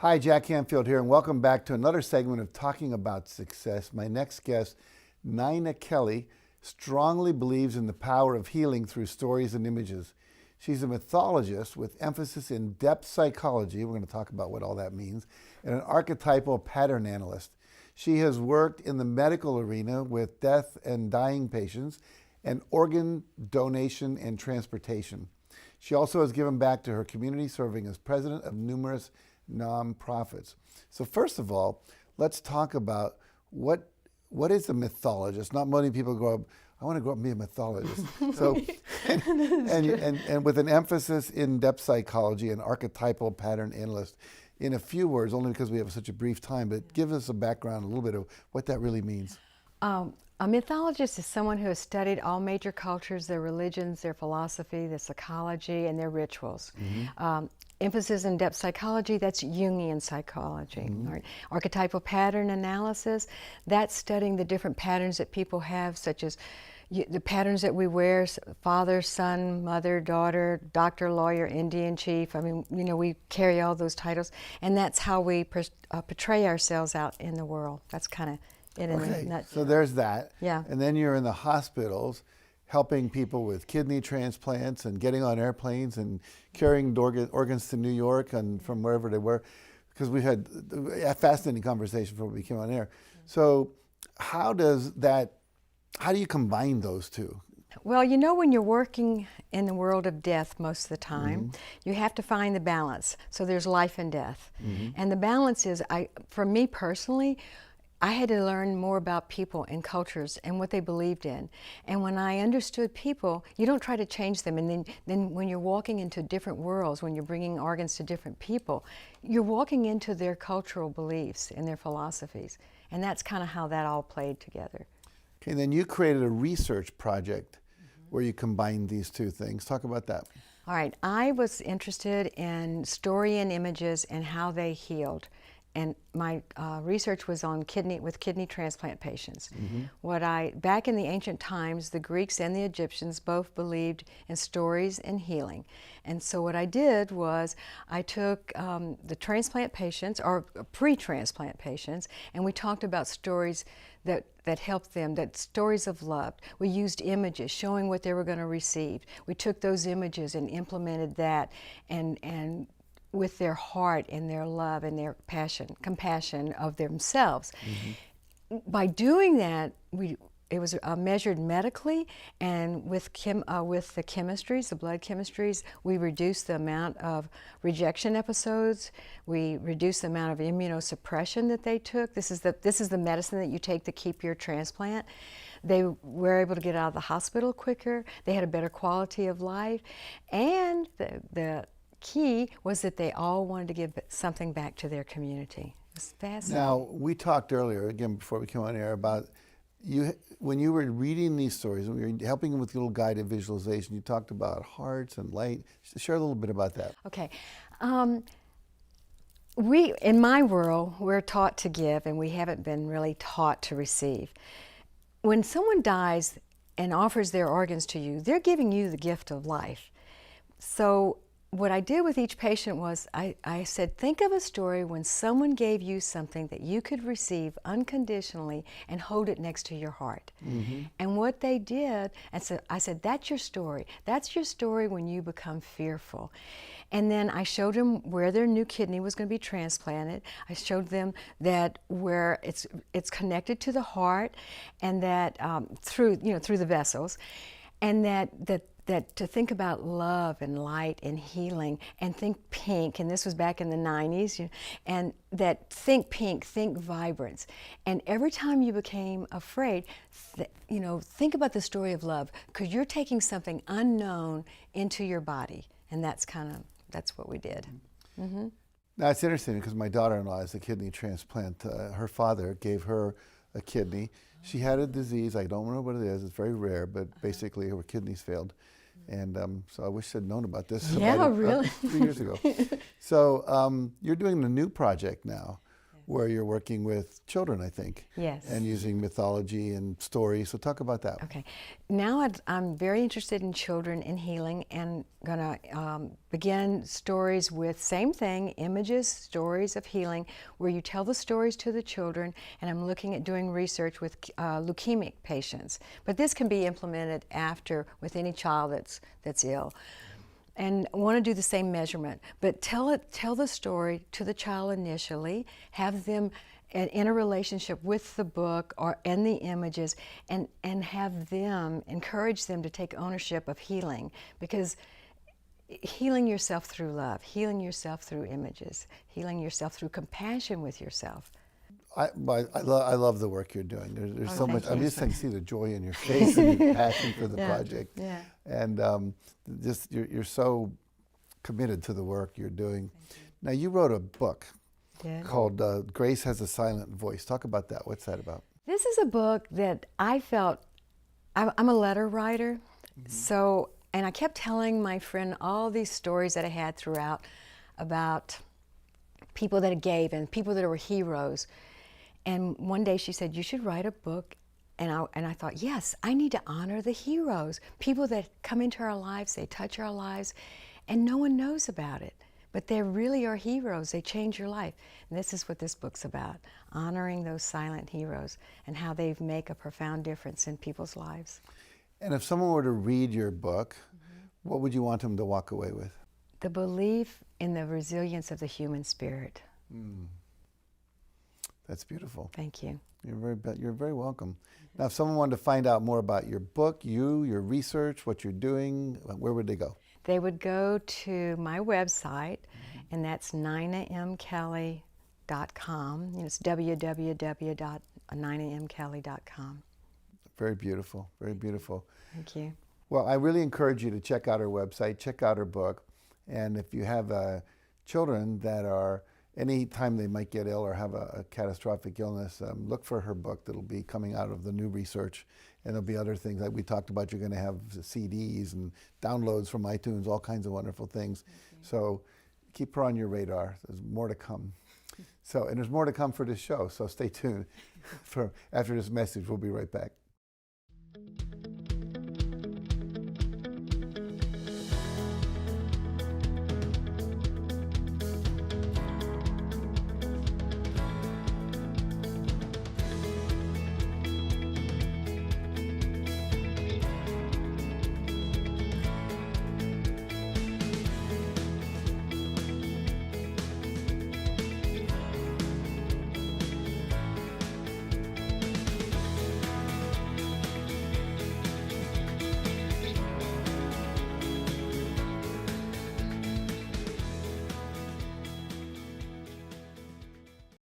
Hi, Jack Canfield here, and welcome back to another segment of Talking About Success. My next guest, Nina Kelly, strongly believes in the power of healing through stories and images. She's a mythologist with emphasis in depth psychology, we're going to talk about what all that means, and an archetypal pattern analyst. She has worked in the medical arena with death and dying patients and organ donation and transportation. She also has given back to her community, serving as president of numerous nonprofits. So first of all, let's talk about what is a mythologist. Not many people grow up, I want to grow up and be a mythologist. So, and with an emphasis in depth psychology and archetypal pattern analyst. In a few words, only because we have such a brief time, but give us a background, a little bit of what that really means. A mythologist is someone who has studied all major cultures, their religions, their philosophy, their psychology, and their rituals. Emphasis in depth psychology, that's Jungian psychology. Right? Archetypal pattern analysis, that's studying the different patterns that people have, such as the patterns that we wear, father, son, mother, daughter, doctor, lawyer, Indian chief. I mean, you know, we carry all those titles, and that's how we portray ourselves out in the world. That's kind of it in a nutshell. So there's that. Yeah. And then you're in the hospitals helping people with kidney transplants and getting on airplanes and carrying organs to New York and from wherever they were, because we had a fascinating conversation before we came on air. So how do you combine those two? Well, you know, when you're working in the world of death most of the time, you have to find the balance. So there's life and death. And the balance is, for me personally, I had to learn more about people and cultures and what they believed in. And when I understood people, you don't try to change them. And then when you're walking into different worlds, when you're bringing organs to different people, you're walking into their cultural beliefs and their philosophies. And that's kind of how that all played together. Okay, then you created a research project where you combined these two things. Talk about that. All right, I was interested in story and images and how they healed. And my research was on kidney transplant patients. Back in the ancient times, the Greeks and the Egyptians both believed in stories and healing. And so what I did was I took the transplant patients, or pre-transplant patients, and we talked about stories that helped them, that stories of love. We used images showing what they were going to receive. We took those images and implemented that and with their heart and their love and their compassion of themselves. By doing that, it was measured medically, and with the chemistries, the blood chemistries, we reduced the amount of rejection episodes. We reduced the amount of immunosuppression that they took. This is the medicine that you take to keep your transplant. They were able to get out of the hospital quicker. They had a better quality of life, and the key was that they all wanted to give something back to their community. It was fascinating. Now, we talked earlier, again, before we came on air, about when you were reading these stories, when you were helping them with little guided visualization, you talked about hearts and light. Share a little bit about that. Okay. In my world, we're taught to give, and we haven't been really taught to receive. When someone dies and offers their organs to you, they're giving you the gift of life. So what I did with each patient was I said, think of a story when someone gave you something that you could receive unconditionally and hold it next to your heart. And what they did, I said, that's your story. That's your story when you become fearful. And then I showed them where their new kidney was going to be transplanted. I showed them that where it's connected to the heart, and that through the vessels, and that to think about love and light and healing, and think pink, and this was back in the 90s, and that think pink, think vibrance. And every time you became afraid, think about the story of love, because you're taking something unknown into your body, and that's what we did. Now, it's interesting because my daughter-in-law has a kidney transplant. Her father gave her a kidney. She had a disease, I don't know what it is, it's very rare, but basically her kidneys failed. And so I wish I'd known about this really? 3 years ago. So you're doing the new project now, where you're working with children, I think. Yes. And using mythology and stories. So talk about that. Okay. Now I'm very interested in children and healing, and going to begin stories with same thing, images, stories of healing, where you tell the stories to the children, and I'm looking at doing research with leukemic patients. But this can be implemented after with any child that's ill. And want to do the same measurement, but tell the story to the child initially, have them in a relationship with the book and the images, and have them, encourage them to take ownership of healing, because healing yourself through love, healing yourself through images, healing yourself through compassion with yourself. I love the work you're doing. There's so much. Thank I'm you. just I see the joy in your face and your passion for the project. Yeah. And just you're so committed to the work you're doing. Now you wrote a book called Grace Has a Silent Voice. Talk about that. What's that about? This is a book that I felt, I'm a letter writer, so, and I kept telling my friend all these stories that I had throughout about people that gave and people that were heroes. And one day she said, you should write a book. And I thought, yes, I need to honor the heroes, people that come into our lives, they touch our lives, and no one knows about it. But they really are heroes. They change your life. And this is what this book's about, honoring those silent heroes and how they make a profound difference in people's lives. And if someone were to read your book, what would you want them to walk away with? The belief in the resilience of the human spirit. That's beautiful. Thank you. You're very welcome. Now, if someone wanted to find out more about your book, your research, what you're doing, where would they go? They would go to my website, and that's ninamkelly.com. It's www.ninamkelly.com. Very beautiful, very beautiful. Thank you. Well, I really encourage you to check out her website, check out her book, and if you have children that are, any time they might get ill or have a catastrophic illness, look for her book that'll be coming out of the new research, and there'll be other things like we talked about. You're going to have CDs and downloads from iTunes, all kinds of wonderful things. So keep her on your radar. There's more to come. So, and there's more to come for this show, so stay tuned. After this message, we'll be right back.